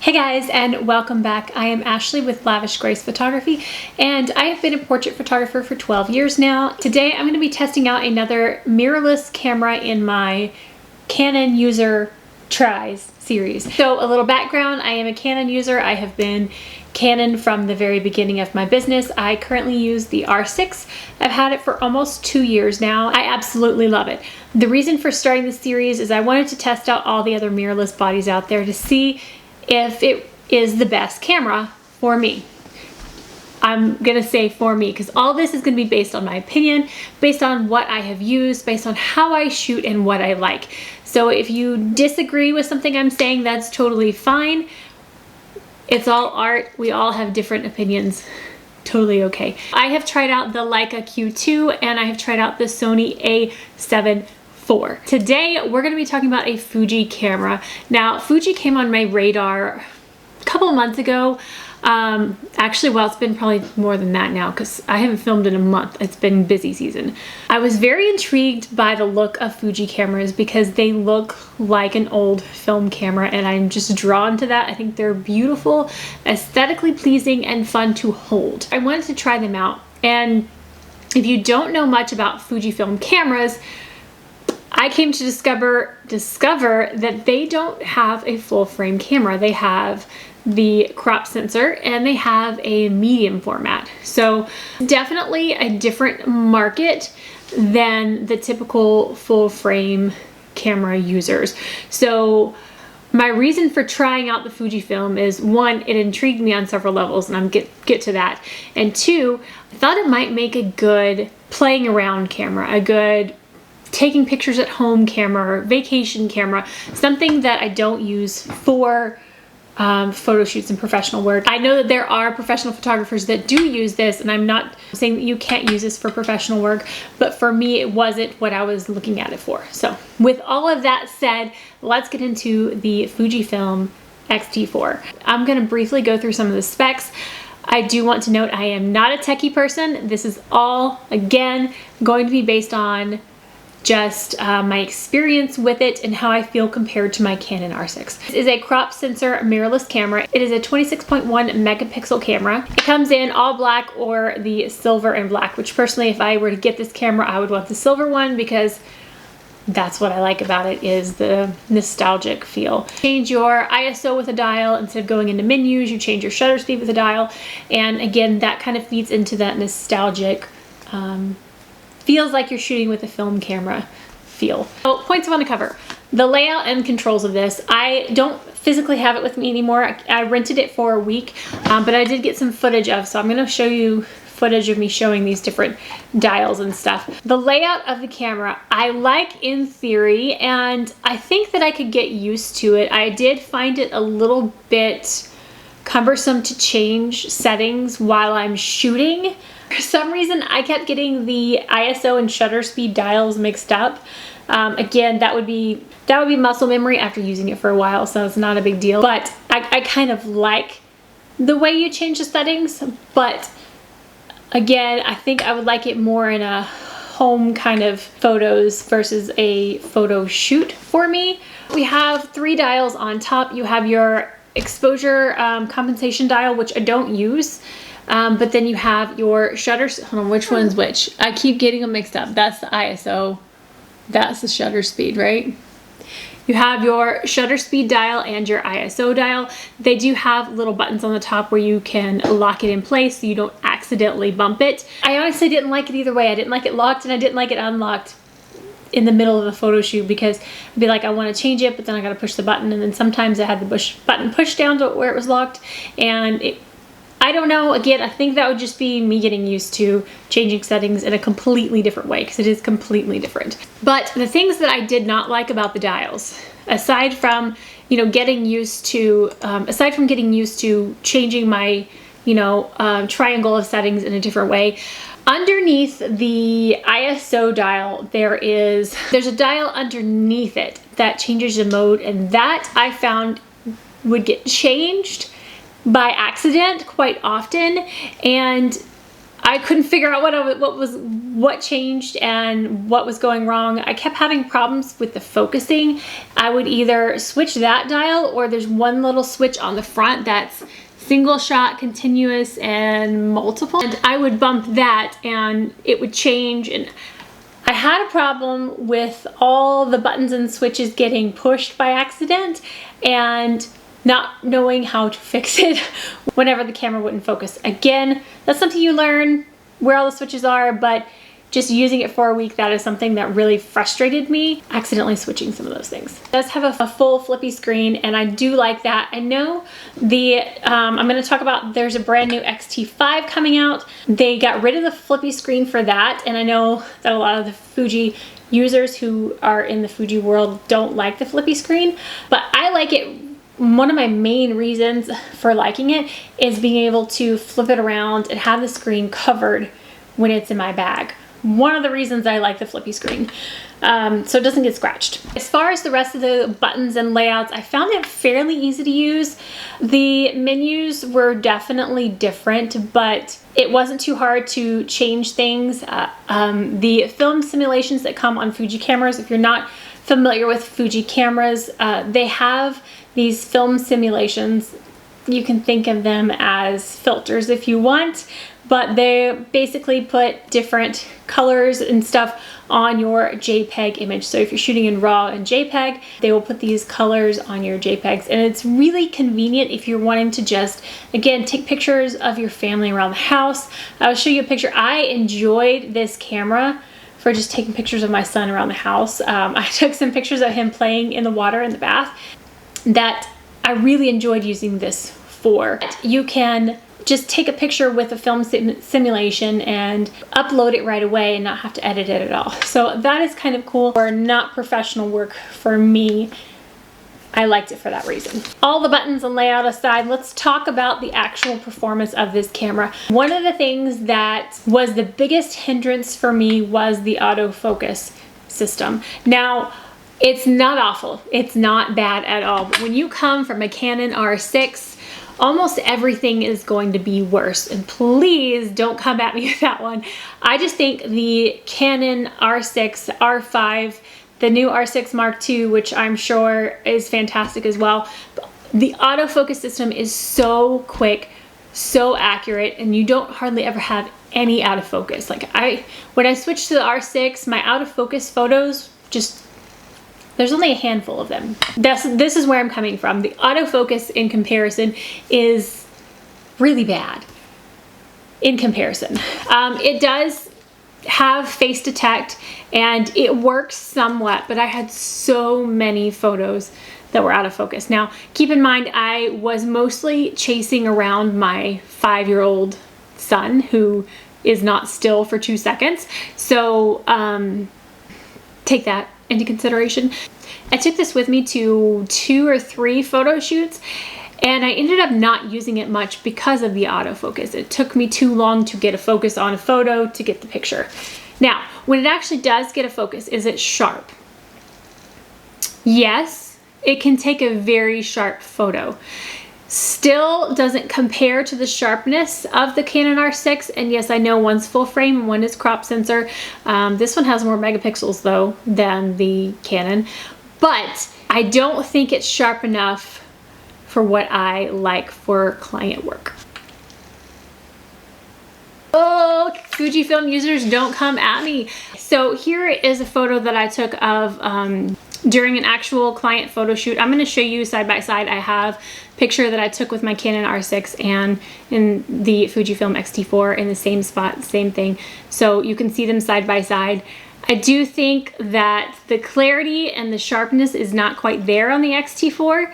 Hey guys, and welcome back. I am Ashley with Lavish Photography, and I have been a portrait photographer for 12 years now. Today I'm going to be testing out another mirrorless camera in my Canon User Tries series. So a little background, I am a Canon user. I have been Canon from the very beginning of my business. I currently use the R6. I've had it for almost 2 years now. I absolutely love it. The reason for starting this series is I wanted to test out all the other mirrorless bodies out there to see if it is the best camera for me. I'm gonna say for me, because all this is gonna be based on my opinion, based on what I have used, based on how I shoot and what I like. So if you disagree with something I'm saying, that's totally fine. It's all art. We all have different opinions. Totally okay. I have tried out the Leica Q2 and I have tried out the Sony A7 IV. Today, we're gonna be talking about a Fuji camera. Now, Fuji came on my radar a couple of months ago. Actually, well, it's been probably more than that now because I haven't filmed in a month. It's been busy season. I was very intrigued by the look of Fuji cameras because they look like an old film camera, and I'm just drawn to that. I think they're beautiful, aesthetically pleasing, and fun to hold. I wanted to try them out, and if you don't know much about Fujifilm cameras, I came to discover that they don't have a full frame camera. They have the crop sensor and they have a medium format. So definitely a different market than the typical full frame camera users. So my reason for trying out the Fujifilm is, one, it intrigued me on several levels, and I'm get to that. And two, I thought it might make a good playing around camera, a good taking pictures at home camera, vacation camera, something that I don't use for photo shoots and professional work. I know that there are professional photographers that do use this, and I'm not saying that you can't use this for professional work, but for me, it wasn't what I was looking at it for. So with all of that said, let's get into the Fujifilm X-T4. I'm gonna briefly go through some of the specs. I do want to note I am not a techie person. This is all, again, going to be based on just my experience with it and how I feel compared to my Canon R6. This is a crop sensor mirrorless camera. It is a 26.1 megapixel camera. It comes in all black or the silver and black, which personally, if I were to get this camera, I would want the silver one because that's what I like about it, is the nostalgic feel. Change your ISO with a dial. Instead of going into menus, you change your shutter speed with a dial. And again, that kind of feeds into that nostalgic, feels like you're shooting with a film camera feel. So points I want to cover. The layout and controls of this. I don't physically have it with me anymore. I rented it for a week, but I did get some footage of, so I'm going to show you footage of me showing these different dials and stuff. The layout of the camera, I like in theory, and I think that I could get used to it. I did find it a little bit cumbersome to change settings while I'm shooting. For some reason, I kept getting the ISO and shutter speed dials mixed up. Again, that would be muscle memory after using it for a while, so it's not a big deal. But I kind of like the way you change the settings, but again, I think I would like it more in a home kind of photos versus a photo shoot for me. We have 3 dials on top. You have your exposure compensation dial, which I don't use. But then you have your shutters. Hold on, which one's which? I keep getting them mixed up. That's the ISO. That's the shutter speed, right? You have your shutter speed dial and your ISO dial. They do have little buttons on the top where you can lock it in place so you don't accidentally bump it. I honestly didn't like it either way. I didn't like it locked and I didn't like it unlocked in the middle of the photo shoot because I'd be like, I want to change it, but then I got to push the button, and then sometimes I had the button pushed down to where it was locked, and I don't know. Again, I think that would just be me getting used to changing settings in a completely different way, because it is completely different. But the things that I did not like about the dials, aside from, you know, getting used to changing my, triangle of settings in a different way, underneath the ISO dial, there's a dial underneath it that changes the mode, and that I found would get changed by accident quite often, and I couldn't figure out what changed and what was going wrong. I kept having problems with the focusing. I would either switch that dial, or there's one little switch on the front that's single shot, continuous, and multiple. And I would bump that and it would change. And I had a problem with all the buttons and switches getting pushed by accident and not knowing how to fix it whenever the camera wouldn't focus. Again, that's something you learn where all the switches are, but just using it for a week, that is something that really frustrated me, accidentally switching some of those things. It does have a full flippy screen, and I do like that. I know I'm gonna talk about, there's a brand new X-T5 coming out. They got rid of the flippy screen for that, and I know that a lot of the Fuji users who are in the Fuji world don't like the flippy screen, but I like it. One of my main reasons for liking it is being able to flip it around and have the screen covered when it's in my bag. One of the reasons I like the flippy screen, so it doesn't get scratched. As far as the rest of the buttons and layouts, I found it fairly easy to use. The menus were definitely different, but it wasn't too hard to change things. The film simulations that come on Fuji cameras, if you're not familiar with Fuji cameras, they have these film simulations. You can think of them as filters if you want, but they basically put different colors and stuff on your JPEG image. So if you're shooting in RAW and JPEG, they will put these colors on your JPEGs, and it's really convenient if you're wanting to just, again, take pictures of your family around the house. I'll show you a picture. I enjoyed this camera for just taking pictures of my son around the house. I took some pictures of him playing in the water in the bath that I really enjoyed using this for. You can just take a picture with a film simulation and upload it right away and not have to edit it at all. So that is kind of cool. For not professional work for me, I liked it for that reason. All the buttons and layout aside, let's talk about the actual performance of this camera. One of the things that was the biggest hindrance for me was the autofocus system. Now, it's not awful. It's not bad at all. But when you come from a Canon R6, almost everything is going to be worse. And please don't come at me with that one. I just think the Canon R6, R5, the new R6 Mark II, which I'm sure is fantastic as well. The autofocus system is so quick, so accurate, and you don't hardly ever have any out of focus. Like when I switched to the R6, my out of focus photos just, there's only a handful of them. This is where I'm coming from. The autofocus in comparison is really bad in comparison. It does have face detect and it works somewhat, but I had so many photos that were out of focus. Now, keep in mind, I was mostly chasing around my 5-year-old son who is not still for 2 seconds. So take that into consideration. I took this with me to 2 or 3 photo shoots, and I ended up not using it much because of the autofocus. It took me too long to get a focus on a photo to get the picture. Now, when it actually does get a focus, is it sharp? Yes, it can take a very sharp photo. Still doesn't compare to the sharpness of the Canon R6, and yes, I know one's full frame and one is crop sensor. This one has more megapixels though than the Canon, but I don't think it's sharp enough for what I like for client work. Oh, Fujifilm users, don't come at me. So here is a photo that I took of during an actual client photo shoot. I'm going to show you side by side. I have a picture that I took with my Canon R6 and in the Fujifilm X-T4 in the same spot, same thing. So you can see them side by side. I do think that the clarity and the sharpness is not quite there on the X-T4.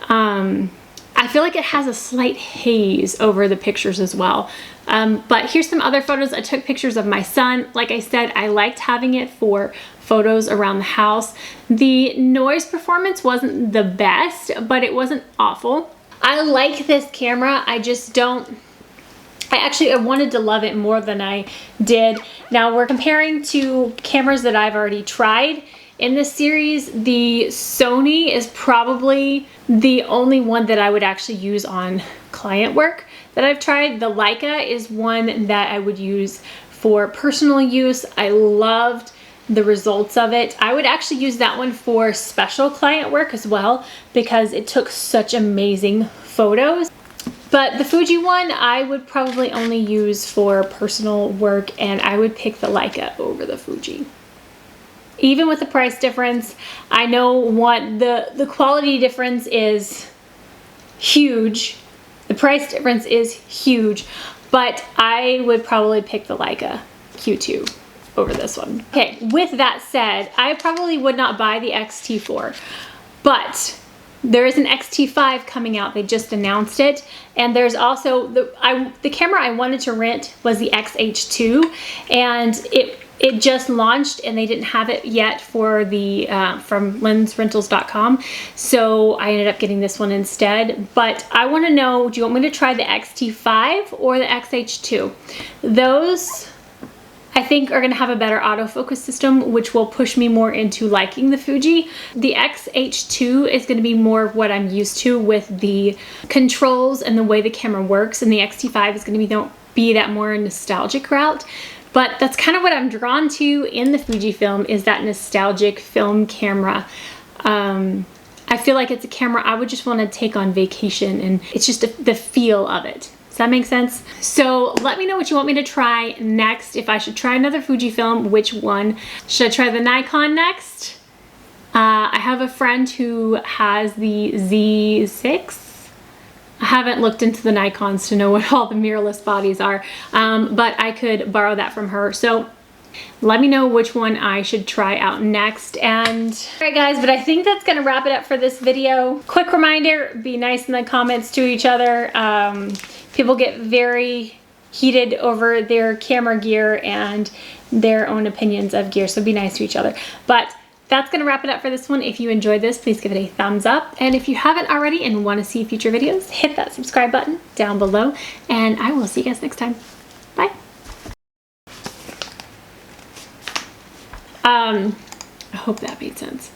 I feel like it has a slight haze over the pictures as well. But here's some other photos. I took pictures of my son. Like I said, I liked having it for photos around the house. The noise performance wasn't the best, but it wasn't awful. I like this camera. I just don't, I wanted to love it more than I did. Now we're comparing to cameras that I've already tried in this series. The Sony is probably the only one that I would actually use on client work. that I've tried. The Leica is one that I would use for personal use. I loved the results of it. I would actually use that one for special client work as well because it took such amazing photos. But the Fuji one I would probably only use for personal work, and I would pick the Leica over the Fuji. Even with the price difference, I know what the quality difference is huge. The price difference is huge, but I would probably pick the Leica Q2 over this one. Okay, with that said, I probably would not buy the X-T4, but there is an X-T5 coming out. They just announced it. And there's also, the camera I wanted to rent was the X-H2, and it just launched and they didn't have it yet for the from lensrentals.com, so I ended up getting this one instead. But I want to know, do you want me to try the X-T5 or the X-H2? Those I think are going to have a better autofocus system, which will push me more into liking the Fuji. The X-H2 is going to be more of what I'm used to with the controls and the way the camera works, and the X-T5 is going to be that more nostalgic route. But that's kind of what I'm drawn to in the Fujifilm, is that nostalgic film camera. I feel like it's a camera I would just want to take on vacation, and it's just the feel of it. Does that make sense? So let me know what you want me to try next. If I should try another Fujifilm, which one? Should I try the Nikon next? I have a friend who has the Z6. I haven't looked into the Nikons to know what all the mirrorless bodies are, but I could borrow that from her. So let me know which one I should try out next. And all right guys, but I think that's gonna wrap it up for this video. Quick reminder, be nice in the comments to each other. People get very heated over their camera gear and their own opinions of gear, so be nice to each other. But that's gonna wrap it up for this one. If you enjoyed this, please give it a thumbs up. And if you haven't already and wanna see future videos, hit that subscribe button down below. And I will see you guys next time. Bye. I hope that made sense.